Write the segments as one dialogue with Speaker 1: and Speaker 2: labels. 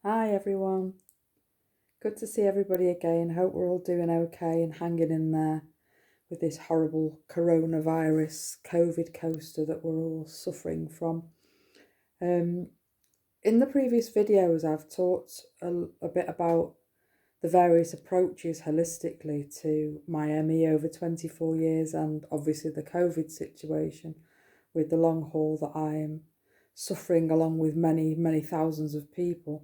Speaker 1: Hi everyone, good to see everybody again. Hope we're all doing okay and hanging in there with this horrible coronavirus COVID coaster that we're all suffering from. Um, in the previous videos, I've talked a bit about the various approaches holistically to my ME over 24 years and obviously the COVID situation with the long haul that I'm suffering along with many thousands of people.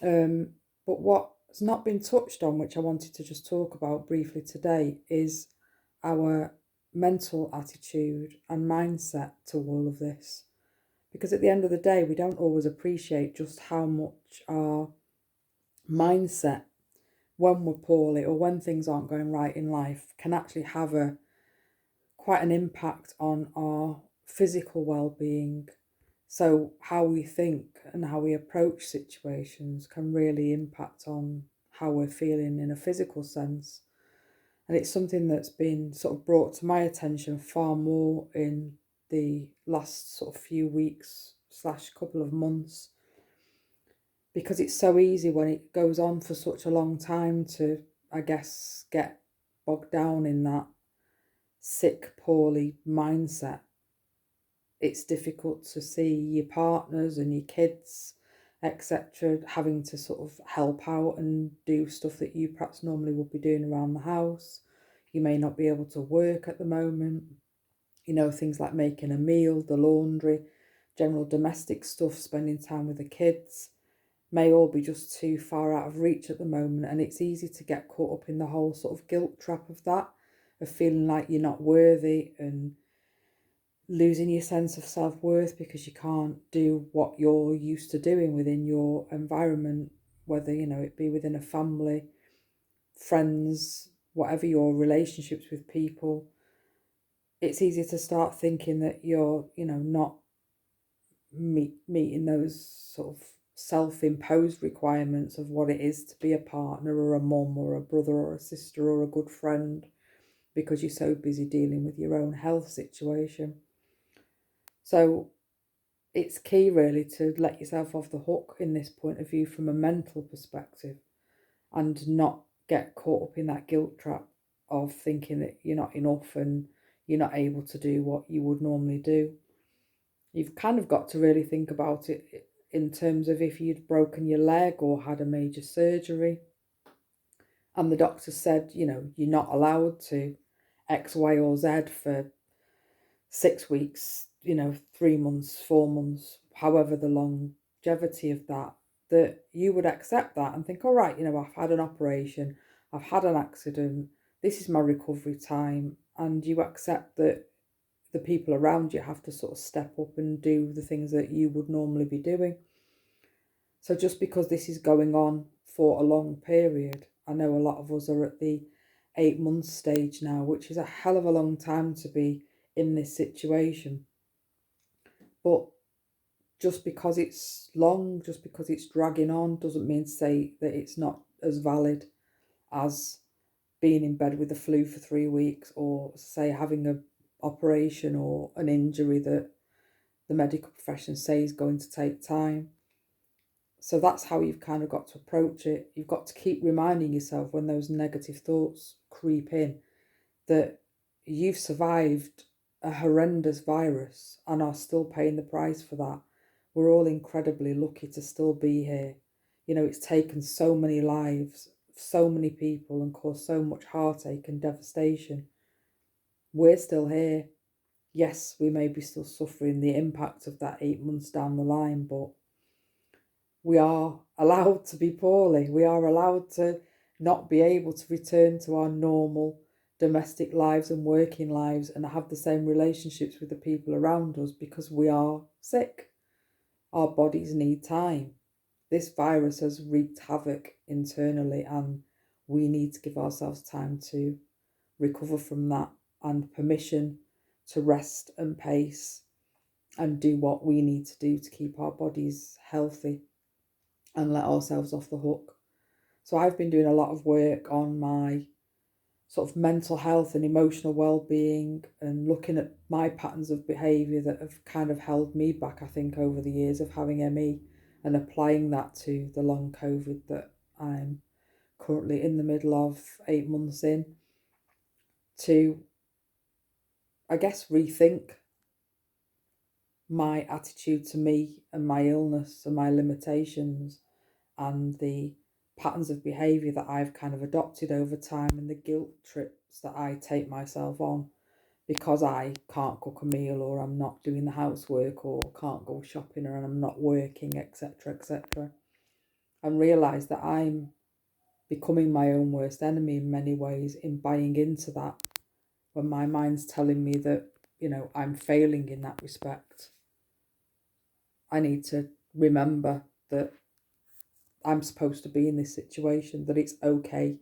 Speaker 1: Um, but what's not been touched on, which I wanted to just talk about briefly today, is our mental attitude and mindset to all of this. Because at the end of the day, we don't always appreciate just how much our mindset, when we're poorly or when things aren't going right in life, can actually have a quite an impact on our physical well-being. So how we think and how we approach situations can really impact on how we're feeling in a physical sense. And it's something that's been sort of brought to my attention far more in the last sort of few weeks slash couple of months, because it's so easy when it goes on for such a long time to, I guess, get bogged down in that sick, poorly mindset. It's difficult to see your partners and your kids, etc., having to sort of help out and do stuff that you perhaps normally would be doing around the house. You may not be able to work at the moment. Things like making a meal, the laundry, general domestic stuff, spending time with the kids may all be just too far out of reach at the moment. And it's easy to get caught up in the whole sort of guilt trap of that, of feeling like you're not worthy and losing your sense of self-worth because you can't do what you're used to doing within your environment, whether it be within a family, friends, whatever your relationships with people. It's easy to start thinking that you're not meeting those sort of self-imposed requirements of what it is to be a partner or a mum or a brother or a sister or a good friend, because you're so busy dealing with your own health situation. So it's key really to let yourself off the hook in this point of view from a mental perspective, and not get caught up in that guilt trap of thinking that you're not enough and you're not able to do what you would normally do. You've kind of got to really think about it in terms of if you'd broken your leg or had a major surgery and the doctor said, you're not allowed to X, Y, or Z for 6 weeks, 3 months, 4 months, however the longevity of that, that you would accept that and think, all right, I've had an operation, I've had an accident, this is my recovery time, and you accept that the people around you have to sort of step up and do the things that you would normally be doing. So just because this is going on for a long period, I know a lot of us are at the 8 month stage now, which is a hell of a long time to be in this situation. But just because it's long, just because it's dragging on, doesn't mean to say that it's not as valid as being in bed with the flu for 3 weeks, or say having an operation or an injury that the medical profession say is going to take time. So that's how you've kind of got to approach it. You've got to keep reminding yourself when those negative thoughts creep in that you've survived a horrendous virus and are still paying the price for that. We're all incredibly lucky to still be here. It's taken so many lives, so many people, and caused so much heartache and devastation. We're still here. Yes, we may be still suffering the impact of that 8 months down the line, but we are allowed to be poorly. We are allowed to not be able to return to our normal domestic lives and working lives and have the same relationships with the people around us because we are sick. Our bodies need time. This virus has wreaked havoc internally, and we need to give ourselves time to recover from that and permission to rest and pace and do what we need to do to keep our bodies healthy and let ourselves off the hook. So I've been doing a lot of work on my sort of mental health and emotional well-being, and looking at my patterns of behaviour that have kind of held me back, I think, over the years of having ME, and applying that to the long COVID that I'm currently in the middle of, 8 months in, to, I guess, rethink my attitude to me and my illness and my limitations and the patterns of behaviour that I've kind of adopted over time and the guilt trips that I take myself on because I can't cook a meal, or I'm not doing the housework, or can't go shopping, or I'm not working, etc., etc. And realise that I'm becoming my own worst enemy in many ways in buying into that when my mind's telling me that, I'm failing in that respect. I need to remember that I'm supposed to be in this situation, that it's okay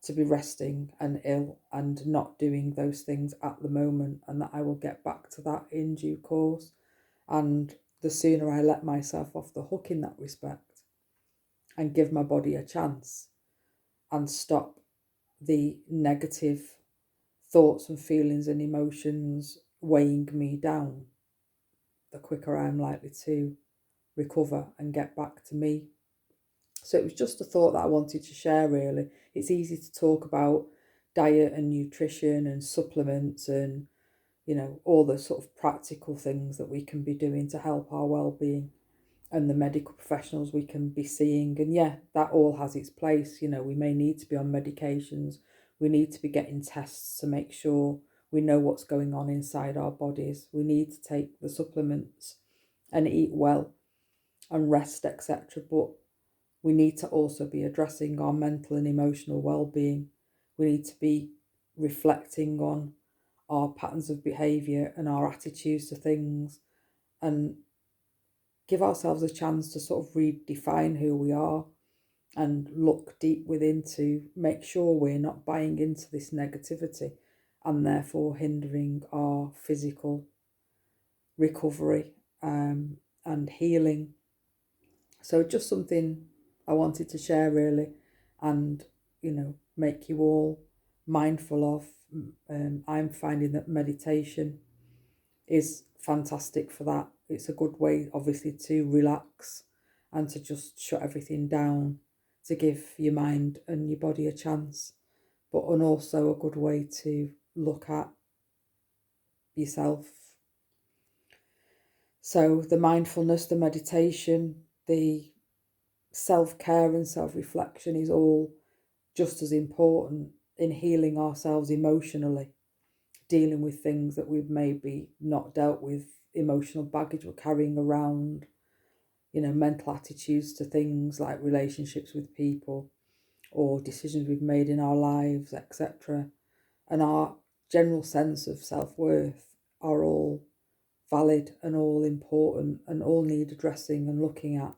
Speaker 1: to be resting and ill and not doing those things at the moment, and that I will get back to that in due course. And the sooner I let myself off the hook in that respect and give my body a chance and stop the negative thoughts and feelings and emotions weighing me down, the quicker I'm likely to recover and get back to me. So it was just a thought that I wanted to share, really. It's easy to talk about diet and nutrition and supplements and, all the sort of practical things that we can be doing to help our well-being, and the medical professionals we can be seeing. And yeah, that all has its place. We may need to be on medications. We need to be getting tests to make sure we know what's going on inside our bodies. We need to take the supplements and eat well and rest, etc. But we need to also be addressing our mental and emotional well-being. We need to be reflecting on our patterns of behaviour and our attitudes to things, and give ourselves a chance to sort of redefine who we are and look deep within to make sure we're not buying into this negativity and therefore hindering our physical recovery and healing. So just something I wanted to share, really, and make you all mindful of. I'm finding that meditation is fantastic for that. It's a good way, obviously, to relax and to just shut everything down, to give your mind and your body a chance, and also a good way to look at yourself. So the mindfulness, the meditation, the self-care and self-reflection is all just as important in healing ourselves emotionally, dealing with things that we've maybe not dealt with, emotional baggage we're carrying around, mental attitudes to things like relationships with people or decisions we've made in our lives, etc. And our general sense of self-worth are all valid and all important and all need addressing and looking at,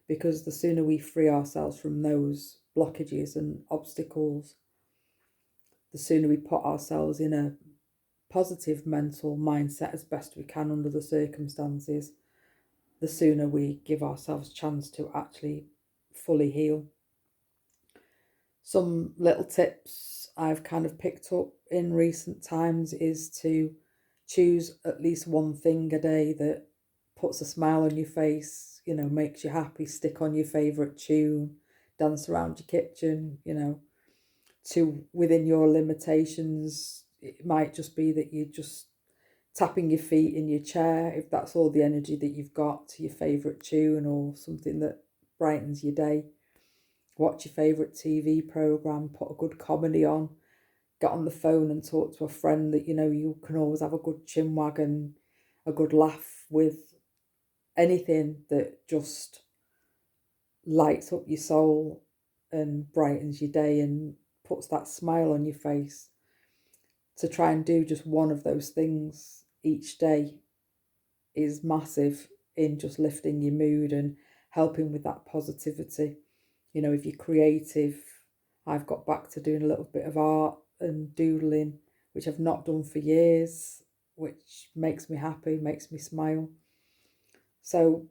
Speaker 1: because the sooner we free ourselves from those blockages and obstacles, the sooner we put ourselves in a positive mental mindset as best we can under the circumstances, the sooner we give ourselves a chance to actually fully heal. Some little tips I've kind of picked up in recent times is to choose at least one thing a day that puts a smile on your face, makes you happy. Stick on your favourite tune, dance around your kitchen, to within your limitations. It might just be that you just tapping your feet in your chair, if that's all the energy that you've got, to your favourite tune or something that brightens your day. Watch your favourite TV programme, put a good comedy on, get on the phone and talk to a friend that you can always have a good chinwag and a good laugh with. Anything that just lights up your soul and brightens your day and puts that smile on your face. To try and do just one of those things each day is massive in just lifting your mood and helping with that positivity. If you're creative, I've got back to doing a little bit of art and doodling, which I've not done for years, which makes me happy, makes me smile. So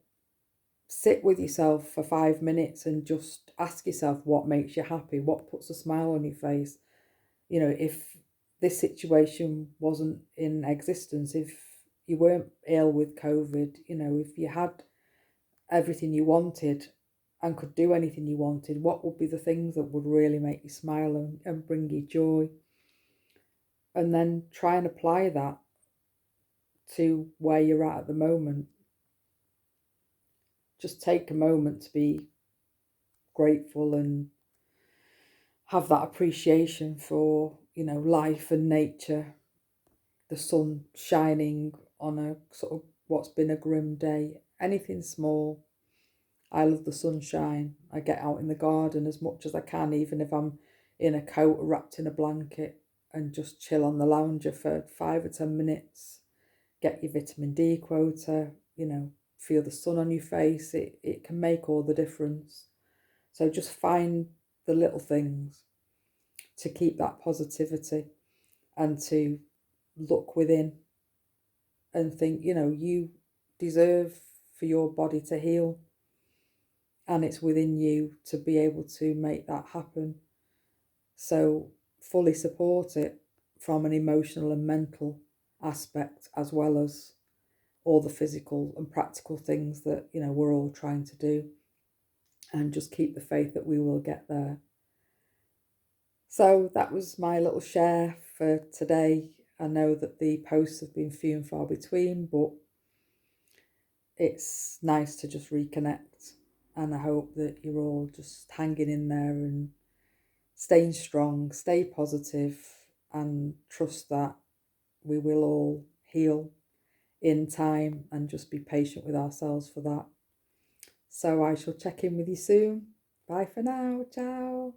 Speaker 1: sit with yourself for 5 minutes and just ask yourself what makes you happy, what puts a smile on your face. If this situation wasn't in existence, if you weren't ill with COVID, if you had everything you wanted and could do anything you wanted, what would be the things that would really make you smile and bring you joy? And then try and apply that to where you're at the moment. Just take a moment to be grateful and have that appreciation for, life and nature, the sun shining on a sort of what's been a grim day, anything small. I love the sunshine. I get out in the garden as much as I can, even if I'm in a coat or wrapped in a blanket, and just chill on the lounger for 5 or 10 minutes. Get your vitamin D quota, feel the sun on your face. It can make all the difference. So just find the little things to keep that positivity and to look within and think, you deserve for your body to heal, and it's within you to be able to make that happen. So fully support it from an emotional and mental aspect, as well as all the physical and practical things that, we're all trying to do, and just keep the faith that we will get there. So that was my little share for today. I know that the posts have been few and far between, but it's nice to just reconnect. And I hope that you're all just hanging in there and staying strong, stay positive, and trust that we will all heal in time, and just be patient with ourselves for that. So I shall check in with you soon. Bye for now. Ciao.